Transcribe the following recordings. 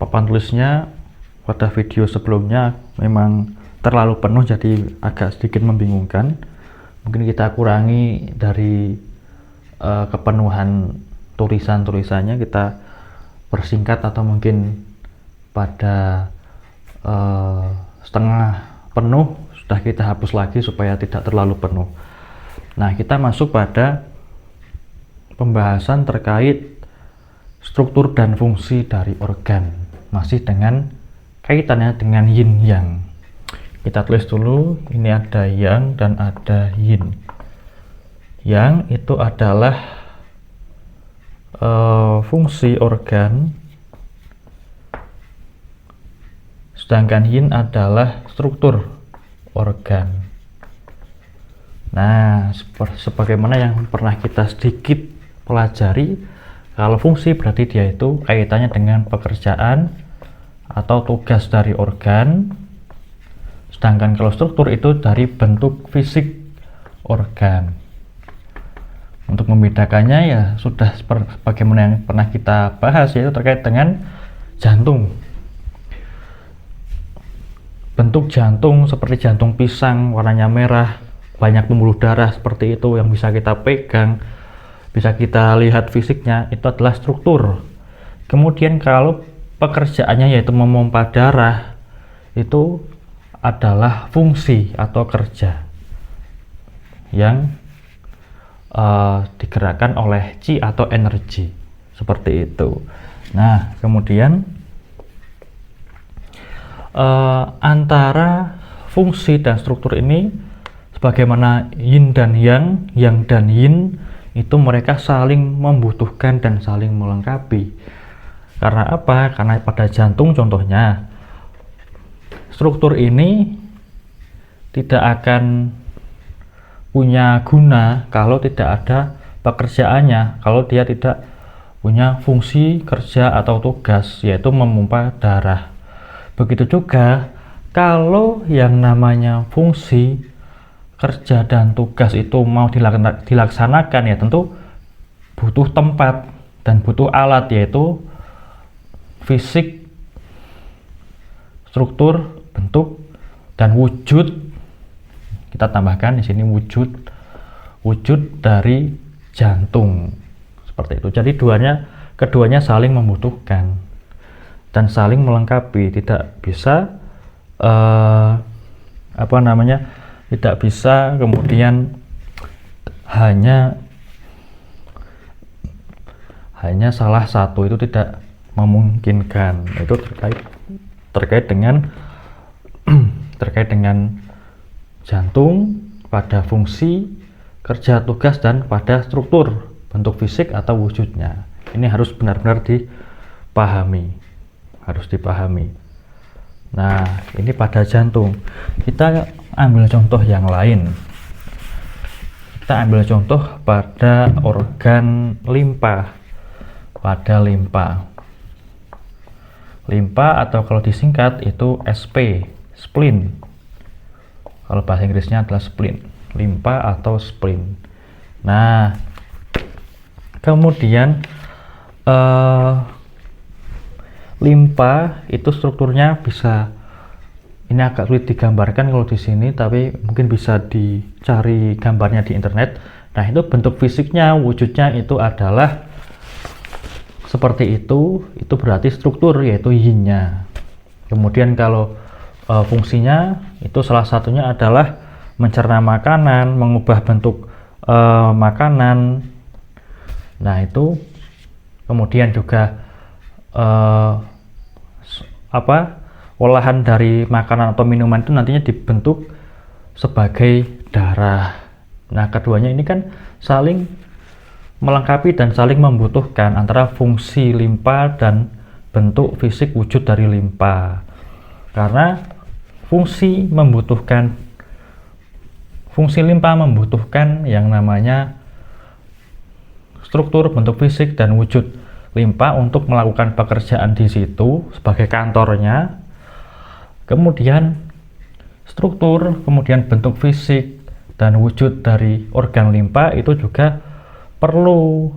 papan tulisnya pada video sebelumnya memang terlalu penuh, jadi agak sedikit membingungkan. Mungkin kita kurangi dari kepenuhan tulisannya, kita persingkat atau mungkin pada setengah penuh sudah kita hapus lagi supaya tidak terlalu penuh. Nah, kita masuk pada pembahasan terkait struktur dan fungsi dari organ, masih dengan kaitannya dengan yin yang. Kita tulis dulu, ini ada yang dan ada yin. Yang itu adalah fungsi organ, sedangkan yin adalah struktur organ. Nah, sebagaimana yang pernah kita sedikit pelajari, kalau fungsi berarti dia itu kaitannya dengan pekerjaan atau tugas dari organ, sedangkan kalau struktur itu dari bentuk fisik organ. Untuk membedakannya ya sudah bagaimana yang pernah kita bahas, yaitu terkait dengan jantung. Bentuk jantung seperti jantung pisang, warnanya merah, banyak pembuluh darah seperti itu yang bisa kita pegang, bisa kita lihat fisiknya, itu adalah struktur. Kemudian kalau pekerjaannya yaitu memompa darah, itu adalah fungsi atau kerja yang digerakkan oleh chi atau energi, seperti itu. Nah, kemudian antara fungsi dan struktur ini, sebagaimana yin dan yang dan yin, itu mereka saling membutuhkan dan saling melengkapi. Karena apa? Karena pada jantung contohnya, struktur ini tidak akan punya guna kalau tidak ada pekerjaannya, kalau dia tidak punya fungsi kerja atau tugas, yaitu memompa darah. Begitu juga kalau yang namanya fungsi kerja dan tugas itu mau dilaksanakan, ya tentu butuh tempat dan butuh alat, yaitu fisik, struktur, bentuk, dan wujud. Kita tambahkan di sini wujud dari jantung, seperti itu. Jadi keduanya saling membutuhkan dan saling melengkapi. Tidak bisa tidak bisa kemudian hanya salah satu, itu tidak memungkinkan. Itu terkait dengan jantung pada fungsi kerja tugas dan pada struktur bentuk fisik atau wujudnya. Ini harus benar-benar dipahami, Nah, ini pada jantung. Kita ambil contoh yang lain. Kita ambil contoh pada organ limpa. Pada limpa atau kalau disingkat itu SP, spleen. Kalau bahasa Inggrisnya adalah spleen, limpa atau spleen. Nah, kemudian limpa itu strukturnya bisa, ini agak sulit digambarkan kalau di sini, tapi mungkin bisa dicari gambarnya di internet. Nah, itu bentuk fisiknya, wujudnya itu adalah seperti itu berarti struktur, yaitu yin-nya. Kemudian kalau fungsinya itu salah satunya adalah mencerna makanan, mengubah bentuk makanan. Nah, itu kemudian juga olahan dari makanan atau minuman itu nantinya dibentuk sebagai darah. Nah, keduanya ini kan saling melengkapi dan saling membutuhkan antara fungsi limpa dan bentuk fisik wujud dari limpa. Karena fungsi limpa membutuhkan yang namanya struktur, bentuk fisik, dan wujud limpa untuk melakukan pekerjaan di situ sebagai kantornya. Kemudian struktur, kemudian bentuk fisik dan wujud dari organ limpa itu juga perlu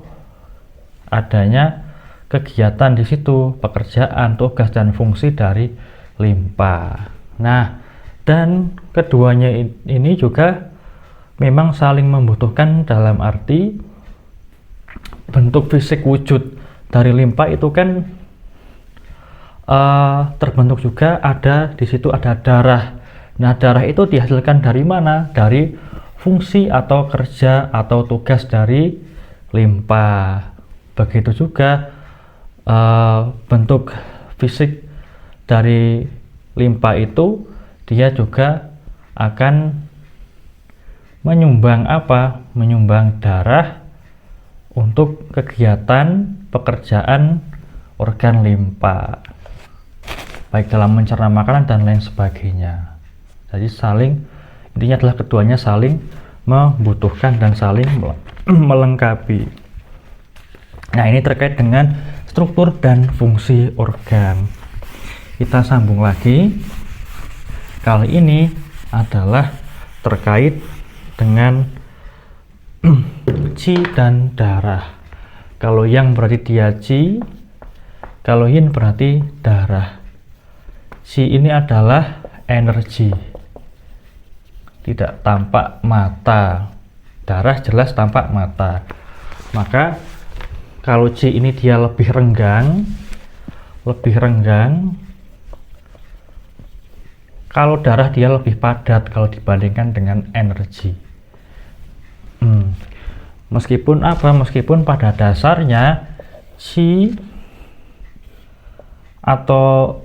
adanya kegiatan di situ, pekerjaan, tugas dan fungsi dari limpa. Nah, dan keduanya ini juga memang saling membutuhkan dalam arti bentuk fisik wujud dari limpa itu kan terbentuk juga ada di situ ada darah. Nah, darah itu dihasilkan dari mana? Dari fungsi atau kerja atau tugas dari limpa. Begitu juga bentuk fisik dari limpa itu dia juga akan menyumbang apa? Menyumbang darah untuk kegiatan pekerjaan organ limpa, baik dalam mencerna makanan dan lain sebagainya. Jadi intinya adalah keduanya saling membutuhkan dan saling melengkapi. Nah, ini terkait dengan struktur dan fungsi organ. Kita sambung lagi. Kali ini adalah terkait dengan qi dan darah. Kalau yang berarti dia qi, kalau yin berarti darah. Qi ini adalah energi, tidak tampak mata. Darah jelas tampak mata. Maka kalau qi ini dia lebih renggang, kalau darah dia lebih padat kalau dibandingkan dengan energi. Meskipun pada dasarnya qi, atau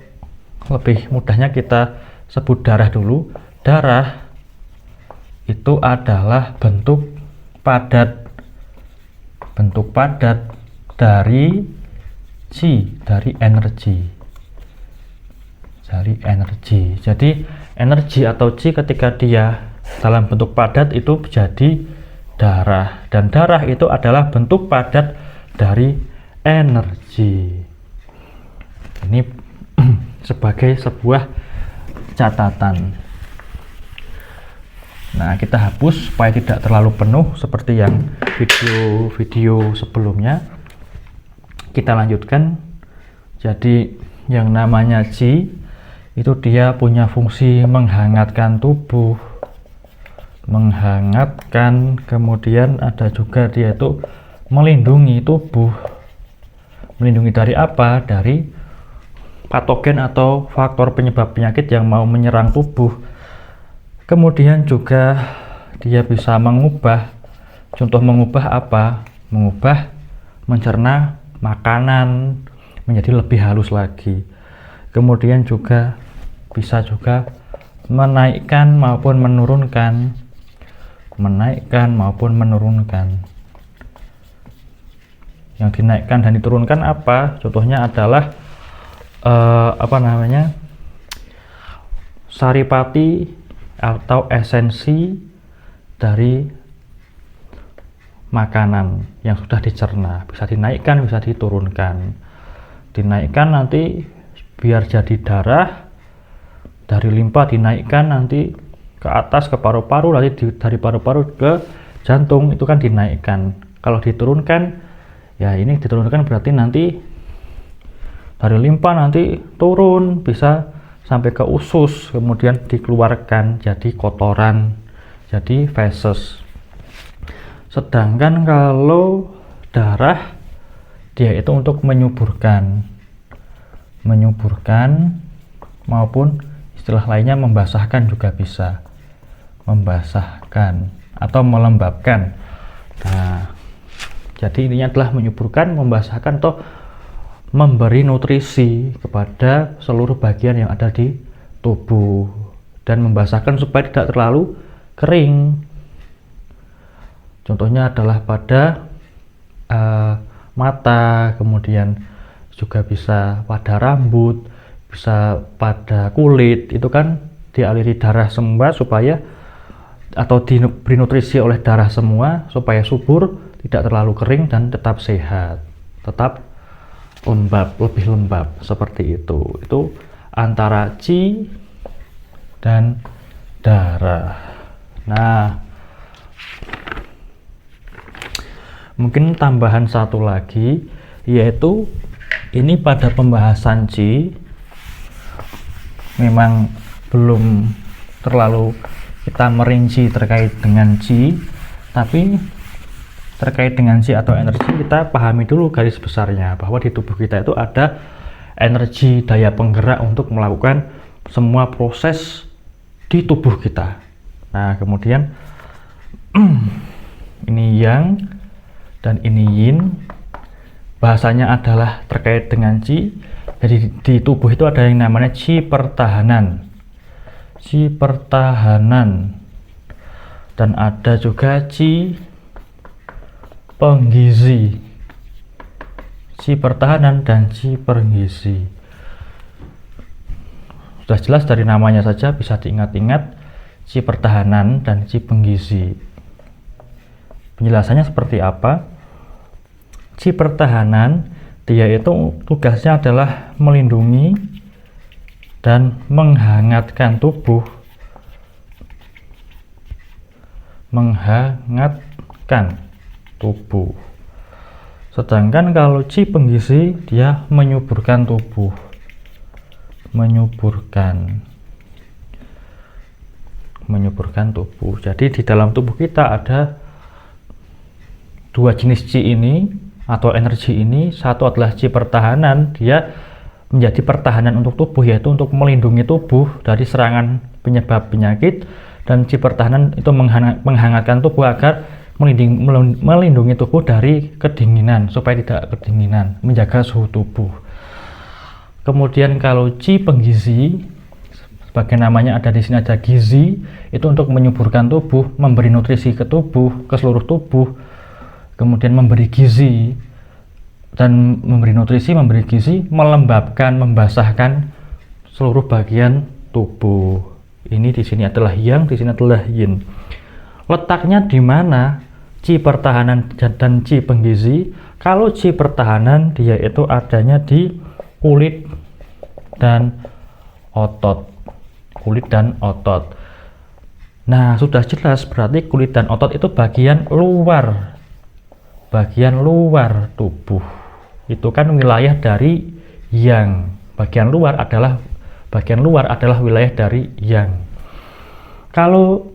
lebih mudahnya kita sebut darah dulu. Darah itu adalah bentuk padat dari qi, dari energi. Jadi energi atau qi ketika dia dalam bentuk padat itu jadi darah, dan darah itu adalah bentuk padat dari energi. Ini sebagai sebuah catatan. Nah, kita hapus supaya tidak terlalu penuh seperti yang video sebelumnya. Kita lanjutkan. Jadi yang namanya qi itu dia punya fungsi menghangatkan tubuh, kemudian ada juga dia itu melindungi tubuh. Melindungi dari apa? Dari patogen atau faktor penyebab penyakit yang mau menyerang tubuh. Kemudian juga dia bisa mengubah. Contoh mengubah apa? Mengubah mencerna makanan menjadi lebih halus lagi. Kemudian juga bisa juga menaikkan maupun menurunkan. Yang dinaikkan dan diturunkan apa? Contohnya adalah saripati atau esensi dari makanan yang sudah dicerna, bisa dinaikkan, bisa diturunkan. Dinaikkan nanti biar jadi darah, dari limpa dinaikkan nanti ke atas ke paru-paru, nanti dari paru-paru ke jantung, itu kan dinaikkan. Kalau diturunkan, ya ini diturunkan berarti nanti dari limpa nanti turun, bisa sampai ke usus, kemudian dikeluarkan jadi kotoran, jadi feses. Sedangkan kalau darah dia itu untuk menyuburkan maupun istilah lainnya membasahkan juga bisa, membasahkan atau melembabkan. Nah, jadi intinya adalah menyuburkan, membasahkan atau memberi nutrisi kepada seluruh bagian yang ada di tubuh, dan membasahkan supaya tidak terlalu kering. Contohnya adalah pada mata, kemudian juga bisa pada rambut, bisa pada kulit, itu kan dialiri darah semua supaya, atau diberi nutrisi oleh darah semua supaya subur, tidak terlalu kering dan tetap sehat, tetap lebih lembab, seperti itu. Itu antara qi dan darah. Nah, mungkin tambahan satu lagi, yaitu Ini pada pembahasan qi memang belum terlalu kita merinci terkait dengan qi, tapi terkait dengan qi atau energi kita pahami dulu garis besarnya, bahwa di tubuh kita itu ada energi daya penggerak untuk melakukan semua proses di tubuh kita. Nah, kemudian ini yang dan ini yin, bahasanya adalah terkait dengan qi. Jadi di tubuh itu ada yang namanya qi pertahanan, dan ada juga qi penggizi, qi pertahanan dan qi penggizi. Sudah jelas dari namanya saja bisa diingat-ingat, qi pertahanan dan qi penggizi. Penjelasannya seperti apa? Qi pertahanan dia itu tugasnya adalah melindungi dan menghangatkan tubuh. Sedangkan kalau qi penggizi dia menyuburkan tubuh. Menyuburkan tubuh. Jadi di dalam tubuh kita ada dua jenis qi ini atau energi ini. Satu adalah qi pertahanan, dia menjadi pertahanan untuk tubuh, yaitu untuk melindungi tubuh dari serangan penyebab penyakit, dan qi pertahanan itu menghangatkan tubuh agar melindungi tubuh dari kedinginan, supaya tidak kedinginan, menjaga suhu tubuh. Kemudian kalau qi penggizi, sebagai namanya ada di sini, ada gizi, itu untuk menyuburkan tubuh, memberi nutrisi ke tubuh, ke seluruh tubuh. Kemudian memberi gizi dan memberi nutrisi, memberi gizi, melembabkan, membasahkan seluruh bagian tubuh. Ini di sini adalah yang, di sini adalah yin. Letaknya di mana qi pertahanan dan qi penggizi? Kalau qi pertahanan dia itu adanya di kulit dan otot. Nah, sudah jelas berarti kulit dan otot itu bagian luar tubuh. Itu kan wilayah dari yang. Bagian luar adalah wilayah dari yang. Kalau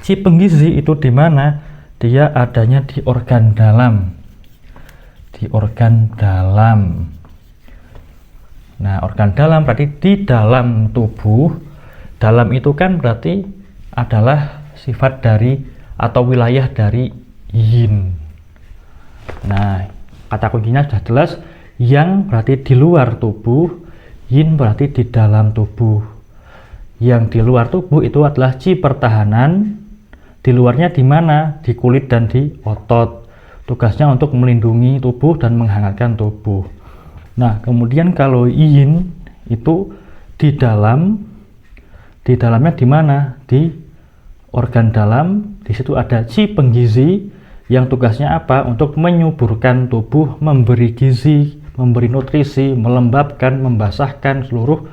qi penggizi itu di mana? Dia adanya di organ dalam. Nah, organ dalam berarti di dalam tubuh. Dalam itu kan berarti adalah sifat dari atau wilayah dari yin. Nah, kata kuncinya sudah jelas. Yang berarti di luar tubuh, yin berarti di dalam tubuh. Yang di luar tubuh itu adalah qi pertahanan. Di luarnya di mana? Di kulit dan di otot. Tugasnya untuk melindungi tubuh dan menghangatkan tubuh. Nah, kemudian kalau yin itu di dalamnya di mana? Di organ dalam. Di situ ada qi penggizi yang tugasnya apa? Untuk menyuburkan tubuh, memberi gizi, memberi nutrisi, melembabkan, membasahkan seluruh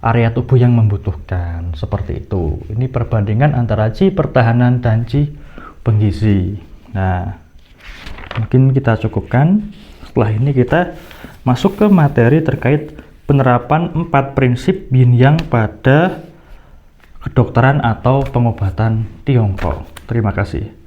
area tubuh yang membutuhkan. Seperti itu. Ini perbandingan antara qi pertahanan dan qi penggizi. Nah, mungkin kita cukupkan. Setelah ini kita masuk ke materi terkait penerapan 4 prinsip yin yang pada kedokteran atau pengobatan Tiongkok. Terima kasih.